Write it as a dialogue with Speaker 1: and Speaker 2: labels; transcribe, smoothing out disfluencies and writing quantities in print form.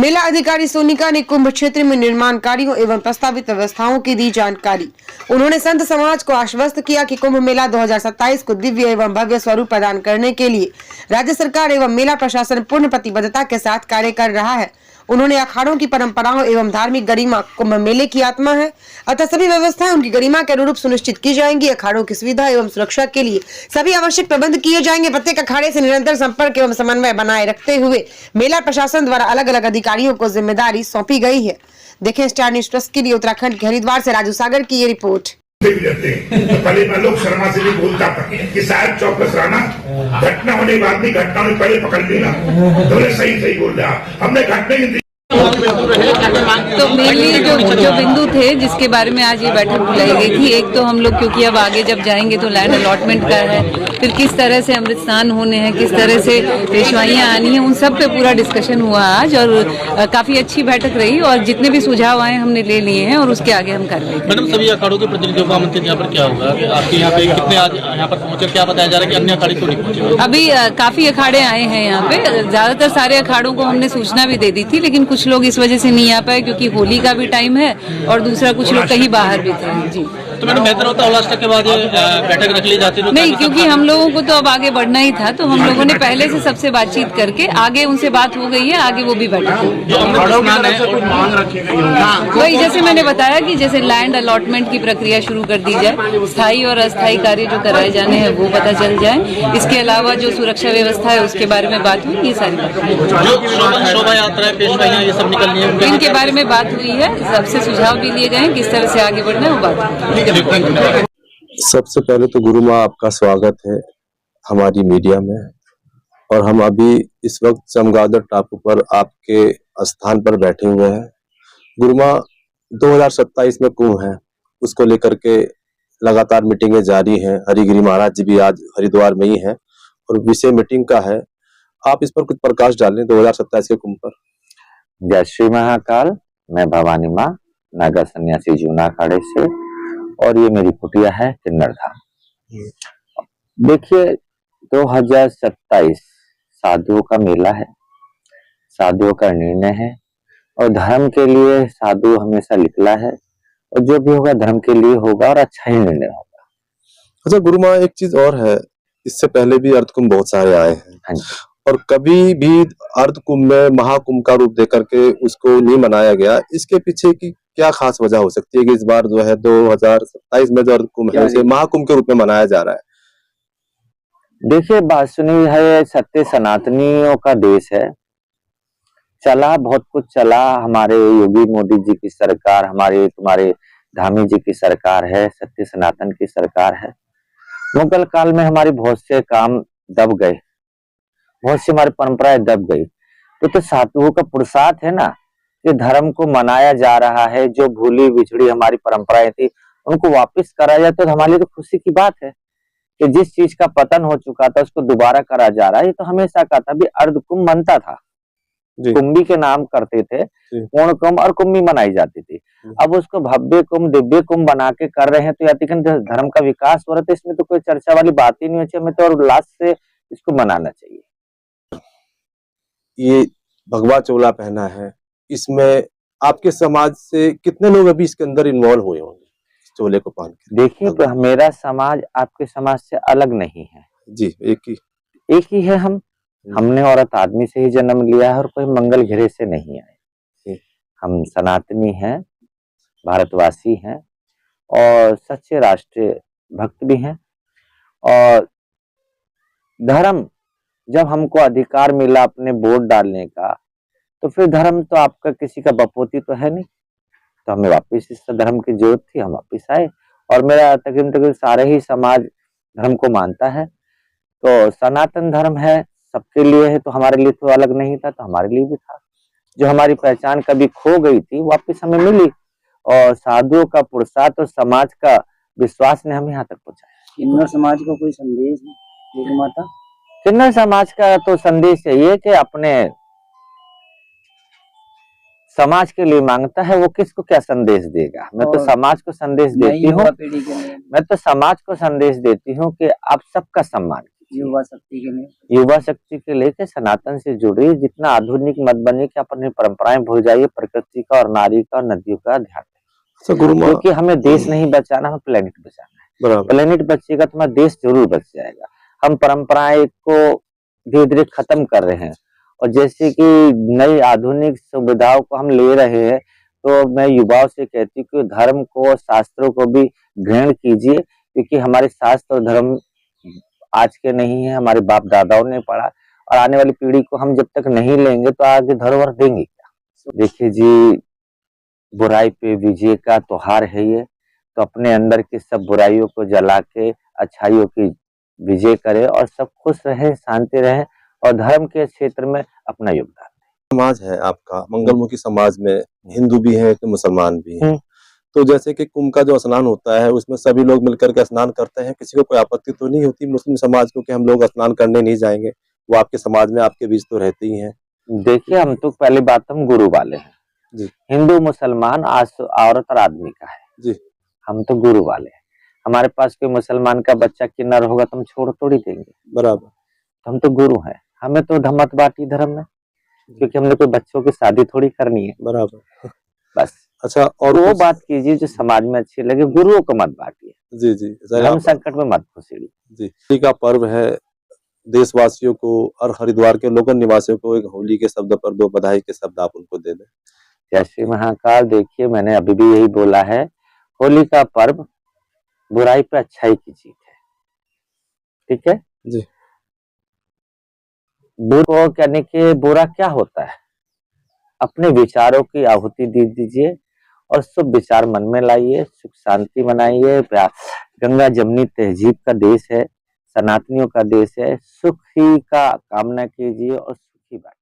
Speaker 1: मेला अधिकारी सोनिका ने कुंभ क्षेत्र में निर्माण कार्यों एवं प्रस्तावित व्यवस्थाओं की दी जानकारी। उन्होंने संत समाज को आश्वस्त किया कि कुंभ मेला 2027 को दिव्य एवं भव्य स्वरूप प्रदान करने के लिए राज्य सरकार एवं मेला प्रशासन पूर्ण प्रतिबद्धता के साथ कार्य कर रहा है। उन्होंने अखाड़ों की परंपराओं एवं धार्मिक गरिमा कुंभ मेले की आत्मा है, अतः सभी व्यवस्थाएं उनकी गरिमा के अनुरूप सुनिश्चित की जाएंगी। अखाड़ों की सुविधा एवं सुरक्षा के लिए सभी आवश्यक प्रबंध किए जाएंगे। प्रत्येक अखाड़े से निरंतर संपर्क एवं समन्वय बनाए रखते हुए मेला प्रशासन द्वारा अलग अलग अधिकारियों को जिम्मेदारी सौंपी गई है। देखें स्टार न्यूज ट्रस्ट के लिए उत्तराखंड के हरिद्वार से राजू सागर की ये रिपोर्ट।
Speaker 2: तो पहले आलोक शर्मा से भी बोलता था कि शायद चौकस रहना, घटना होने के बाद भी घटना में पहले पकड़ लेना, दोनों सही बोल रहा। हमने घटने की
Speaker 3: तो मेनली जो बिंदु थे जिसके बारे में आज ये बैठक बुलाई गई थी, एक तो हम लोग क्योंकि अब आगे जब जाएंगे तो लैंड अलॉटमेंट का है, फिर किस तरह से अमृत स्नान होने हैं, किस तरह से पेशवाइयाँ आनी है, उन सब पे पूरा डिस्कशन हुआ आज और काफी अच्छी बैठक रही और जितने भी सुझाव आए हमने ले लिए हैं और उसके आगे हम कर रहे हैं।
Speaker 4: मैडम, सभी अखाड़ों के प्रतिनिधियों का आमंत्रण यहाँ पर क्या होगा? आपके यहाँ पे कितने आज यहाँ पर पहुँचे, क्या बताया जा रहा है कि अन्य अखाड़े क्यों नहीं पहुँचे?
Speaker 3: अभी काफी अखाड़े आए हैं यहाँ पे, ज्यादातर सारे अखाड़ों को हमने सूचना भी दे दी थी, लेकिन कुछ लोग इस वजह से नहीं आ पाए क्योंकि होली का भी टाइम है और दूसरा कुछ लोग कहीं बाहर भी थे। जी
Speaker 4: तो मैडम, बेहतर होता उल्लास के बाद ये बैठक रख ली जाती?
Speaker 3: नहीं, क्योंकि हम लोगों को तो अब आगे बढ़ना ही था, तो हम लोगों ने पहले से सबसे बातचीत करके आगे उनसे बात हो गई है, आगे वो भी बैठक होगी। वही जैसे मैंने बताया कि जैसे लैंड अलॉटमेंट की प्रक्रिया शुरू कर दी जाए, स्थायी और अस्थायी कार्य जो कराए जाने हैं वो पता चल जाए, इसके अलावा जो सुरक्षा व्यवस्था है उसके बारे में बात हुई। ये सारी बात
Speaker 4: शोभा यात्रा ये सब निकलनी है,
Speaker 3: इनके बारे में बात हुई है, सबसे सुझाव भी लिए गए किस तरह से आगे बढ़ना है वो बात।
Speaker 5: सबसे पहले तो गुरु माँ आपका स्वागत है हमारी मीडिया में, और हम अभी इस वक्त चमगादड़ टापू पर आपके स्थान पर बैठे हुए हैं। गुरु माँ 2027 में कुंभ है, उसको लेकर के लगातार मीटिंगें जारी हैं। हरिगिरी महाराज जी भी आज हरिद्वार में ही हैं और विषय मीटिंग का है। आप इस पर कुछ प्रकाश डालें 2027 के कुंभ पर।
Speaker 6: जय श्री महाकाल। मैं भवानी माँ नागा सन्यासी जूना अखाड़े से, और ये मेरी कुटिया है किन्नर धाम। देखिए 2027 साधुओं का मेला है, साधुओं का निर्णय है और धर्म के लिए साधु हमेशा निकला है, और जो भी होगा धर्म के लिए होगा और अच्छा ही निर्णय होगा।
Speaker 5: अच्छा गुरु माँ, एक चीज और है, इससे पहले भी अर्ध कुंभ बहुत सारे आए हैं और कभी भी अर्ध कुंभ में महाकुंभ का रूप देकर के उसको नहीं मनाया गया। इसके पीछे की क्या खास वजह हो सकती है कि इस बार जो है 2027 में जो अर्ध कुंभ है उसे महाकुंभ के रूप में मनाया जा रहा है?
Speaker 6: देखिए बात सुनी है, सत्य सनातनियों का देश है, चला बहुत कुछ चला। हमारे योगी मोदी जी की सरकार, हमारे तुम्हारे धामी जी की सरकार है, सत्य सनातन की सरकार है। मुगल काल में हमारी बहुत से काम दब गए, बहुत सी हमारी परंपराएं दब गई, तो साधुओं का पुरुषार्थ है ना कि धर्म को मनाया जा रहा है। जो भूली बिछड़ी हमारी परंपराएं थी उनको वापस करा जाए तो हमारे लिए तो खुशी की बात है कि जिस चीज का पतन हो चुका था उसको दोबारा करा जा रहा है। ये तो हमेशा का था, भी अर्ध कुंभ बनता था, कुंभी के नाम करते थे, पूर्ण कुंभ और कुंभी मनाई जाती थी। अब उसको भव्य कुंभ दिव्य कुंभ बना के कर रहे हैं, तो यातिकन धर्म का विकास हो रहा है, इसमें तो कोई चर्चा वाली बात ही नहीं होती। हमें तो और उल्लास से इसको मनाना चाहिए।
Speaker 5: ये भगवा चोला पहना है, इसमें आपके समाज से कितने लोग अभी इसके अंदर इन्वॉल्व हुए होंगे चोले को पहन के?
Speaker 6: देखिए तो मेरा समाज आपके समाज से अलग नहीं है
Speaker 5: जी, एक ही
Speaker 6: है। हमने औरत आदमी से ही जन्म लिया है और कोई मंगल घेरे से नहीं आए। हम सनातनी हैं, भारतवासी हैं और सच्चे राष्ट्रीय भक्त भी हैं। और धर्म जब हमको अधिकार मिला अपने वोट डालने का, तो फिर धर्म तो आपका किसी का बपोती तो है नहीं, तो हमें वापस इस धर्म की जरूरत थी, हम वापस आए। और मेरा तकरीबन सारे ही समाज धर्म को मानता है, तो सनातन धर्म है, सबके लिए है, तो हमारे लिए तो अलग नहीं था, तो हमारे लिए भी था। जो हमारी पहचान कभी खो गई थी वापस हमें मिली, और साधुओं का पुरुषार्थ और समाज का विश्वास ने हमें यहाँ तक पहुंचाया।
Speaker 7: किन्नर समाज को कोई संदेश है माता?
Speaker 6: किन्नर समाज का तो संदेश ये कि अपने समाज के लिए मांगता है, वो किसको क्या संदेश देगा। मैं तो समाज को संदेश देती हूँ, मैं तो समाज को संदेश देती हूँ कि आप सबका सम्मान कीजिए।
Speaker 7: युवा शक्ति के लिए?
Speaker 6: युवा शक्ति के लेके सनातन से जुड़िए, जितना आधुनिक मत बनिए कि अपनी परंपराएं भूल जाइए, प्रकृति का और नारी का और नदियों का ध्यान
Speaker 5: अच्छा गुरु माँ,
Speaker 6: क्योंकि हमें देश नहीं बचाना, हमें प्लेनेट बचाना है।
Speaker 5: बराबर,
Speaker 6: प्लेनेट बचेगा तो हमारा देश जरूर बच जाएगा। हम परंपराएं को धीरे धीरे खत्म कर रहे हैं और जैसे कि नई आधुनिक सुविधाओं को हम ले रहे हैं, तो मैं युवाओं से कहती हूँ कि धर्म को, शास्त्रों को भी ग्रहण कीजिए, क्योंकि हमारे शास्त्र और धर्म आज के नहीं है, हमारे बाप दादाओं ने पढ़ा और आने वाली पीढ़ी को हम जब तक नहीं लेंगे तो आगे धरोहर देंगे क्या। देखिए जी, बुराई पे विजय का त्योहार है ये, तो अपने अंदर की सब बुराइयों को जला के अच्छाइयों की विजय करे और सब खुश रहे, शांति रहे और धर्म के क्षेत्र में अपना योगदान।
Speaker 5: समाज है आपका, मंगलमुखी समाज में हिंदू भी है कि मुसलमान भी है। तो जैसे कि कुंभ का जो स्नान होता है उसमें सभी लोग मिलकर के स्नान करते हैं, किसी को कोई आपत्ति तो नहीं होती मुस्लिम समाज को कि हम लोग स्नान करने नहीं जाएंगे? वो आपके समाज में, आपके बीच तो रहते ही हैं।
Speaker 6: देखिए, हम तो पहली बात हम गुरु वाले हैं
Speaker 5: जी
Speaker 6: हिंदू मुसलमान औरत और आदमी का है
Speaker 5: जी,
Speaker 6: हम तो गुरु वाले हैं। हमारे पास कोई मुसलमान का बच्चा किन्नर होगा तो हम छोड़ थोड़ी देंगे,
Speaker 5: बराबर,
Speaker 6: तो हम तो गुरु हैं। हमें तो धम्मत बाटी धर्म है, क्योंकि हमने कोई बच्चों की शादी थोड़ी करनी है,
Speaker 5: बराबर।
Speaker 6: बस।
Speaker 5: अच्छा, और
Speaker 6: वो
Speaker 5: कुछ-
Speaker 6: बात कीजिए जो समाज में अच्छी लगे, गुरुओं को मत बांटिए,
Speaker 5: जी जी,
Speaker 6: धर्म संकट में मत घुसिए।
Speaker 5: जी, होली का पर्व है, देशवासियों को और हरिद्वार के लोगों निवासियों को एक होली के शब्द पर 2 बधाई के शब्द आप उनको दे दें।
Speaker 6: जय श्री महाकाल। देखिए, मैंने अभी भी यही बोला है, होली का पर्व बुराई पे अच्छाई की जीत है, ठीक है
Speaker 5: जी,
Speaker 6: बुरा कहने के बुरा क्या होता है, अपने विचारों की आहुति दे दीजिए और शुभ विचार मन में लाइए, सुख शांति मनाइए। गंगा जमुनी तहजीब का देश है, सनातनियों का देश है, सुख ही का कामना कीजिए और सुखी बात